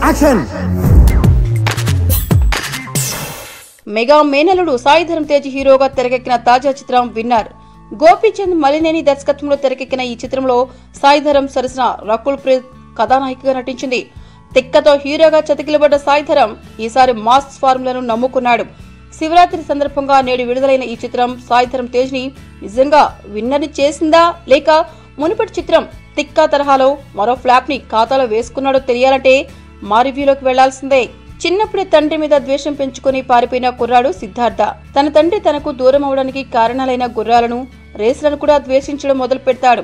Action. Mega మేనలుడు Sai Dharam Tej హీరోగా తెరకెక్కిన తాజా చిత్రం విన్నర్. గోపీచంద్ మలినేని దర్శకత్వంలో తెరకెక్కిన ఈ చిత్రంలో సాయిధరం సరసన రకుల్ ప్రీత్ కథానాయికగా నటించింది. తిక్కతో హీరోగా చతికిలబడ్డ సాయిధరం ఈసారి మాస్ ఫార్ములను నమ్ముకున్నాడు. శివరాత్రి సందర్భంగా నేడు విడుదలైన ఈ చిత్రం సాయిధరం తేజ్ ని నిజంగా విన్నర్ని చేసిందా లేక మునుపటి చిత్రం తిక్కా తరహాలో మరో ఫ్లాప్ ని ఖాతాలో వేసుకున్నాడో తెలియాలంటే మా రివ్యూలోకి వెళ్లాల్సిందే. చిన్నప్పుడే తండ్రి మీద ద్వేషం పెంచుకుని పారిపోయిన కుర్రాడు సిద్ధార్థ తన తండ్రి తనకు దూరం అవడానికి కారణాలైన గుర్రాలను, రేసులను కూడా ద్వేషించడం మొదలు పెడతాడు.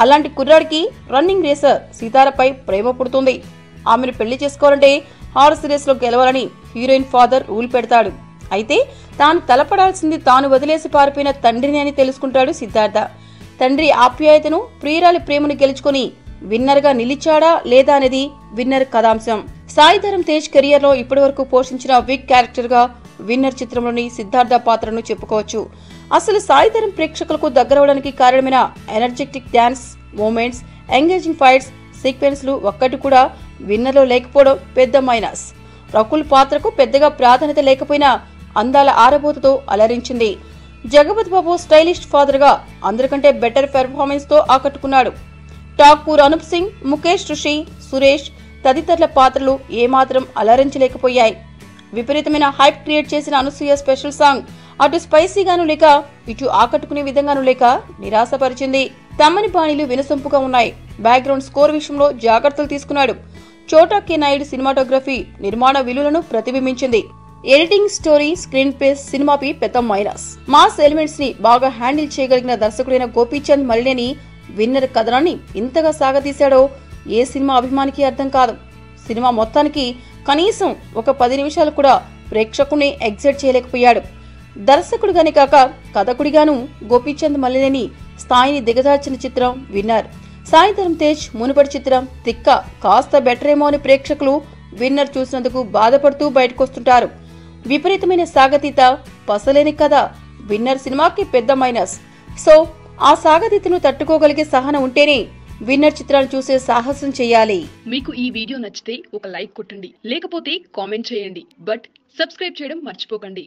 అలాంటి కుర్రాడికి రన్నింగ్ రేసర్ సీతారపై ప్రేమ పుడుతుంది. ఆమెను పెళ్లి చేసుకోవాలంటే హార్స్ రేస్ లో గెలవాలని హీరోయిన్ ఫాదర్ రూల్ పెడతాడు. అయితే తాను తలపడాల్సింది తాను వదిలేసి పారిపోయిన తండ్రిని అని తెలుసుకుంటాడు సిద్ధార్థ. తండ్రి ఆప్యాయతను, ప్రియురాలి ప్రేమను గెలుచుకుని విన్నర్ గా నిలిచాడా లేదా అనేది విన్నర్ కథాంశం. సాయిధరం తేజ్ కెరియర్ లో ఇప్పటి వరకు పోషించిన వీక్ క్యారెక్టర్ గా విన్నర్ చిత్రంలోని సిద్ధార్థ పాత్రను చెప్పుకోవచ్చు. అసలు సాయిధరం ప్రేక్షకులకు దగ్గరవడానికి కారణమైన energetic dance movements, engaging fights సీక్వెన్స్లు ఒక్కటి కూడా విన్నర్ లో లేకపోవడం పెద్ద మైనస్. రకుల్ పాత్రకు పెద్దగా ప్రాధాన్యత లేకపోయినా అందాల ఆరబోతతో అలరించింది. జగపతి బాబు స్టైలిష్ ఫాదర్ గా అందరికంటే బెటర్ పెర్ఫార్మెన్స్ తో ఆకట్టుకున్నాడు. ఠాకూర్ అనూప్ సింగ్, ముఖేష్ ఋషి, సురేష్ తదితరుల పాత్రలు ఏమాత్రం అలరించలేకపోయాయి. విపరీతమైన హైప్ క్రియేట్ చేసిన అనసూయ స్పెషల్ సాంగ్ అటు స్పైసీగాను లేక ఇటు ఆకట్టుకునే విధంగాను లేక నిరాశపరిచింది. తమ్మని బాణీలు వినసొంపుగా ఉన్నాయి. బ్యాక్గ్రౌండ్ స్కోర్ విషయంలో జాగ్రత్తలు తీసుకున్నాడు. చోటా కే నాయుడు సినిమాటోగ్రఫీ నిర్మాణ విలువలను ప్రతిబింబించింది. ఎడిటింగ్, స్టోరీ, స్క్రీన్ ప్లే సినిమాపై పెద్ద మైనస్. మాస్ ఎలిమెంట్స్ ని బాగా హ్యాండిల్ చేయగలిగిన దర్శకుడైన గోపీచంద్ మలినేని విన్నర్ కథనాన్ని ఇంతగా సాగతీశాడో ఏ సినిమా అభిమానికి అర్థం కాదు. సినిమా మొత్తానికి కనీసం ఒక 10 నిమిషాలు కూడా ప్రేక్షకుని ఎగ్జైట్ చేయలేకపోయాడు. దర్శకుడిగానే కాక కథకుడిగాను గోపీచంద్ మలినేని స్థాయిని దిగజార్చిన చిత్రం విన్నర్. సాయిధరం తేజ్ మునుపటి చిత్రం తిక్క కాస్త బెటరేమో అని ప్రేక్షకులు విన్నర్ చూసినందుకు బాధపడుతూ బయటకొస్తుంటారు. విపరీతమైన సాగతీత, పసలేని కథ విన్నర్ సినిమాకి పెద్ద మైనస్. సో ఆ సాగతీతను తట్టుకోగలిగే సహనం ఉంటేనే విన్నర్ చిత్రాన్ని చూసే సాహసం చేయాలి. మీకు ఈ వీడియో నచ్చితే ఒక లైక్ కొట్టండి, లేకపోతే కామెంట్ చేయండి. బట్ సబ్స్క్రైబ్ చేయడం మర్చిపోకండి.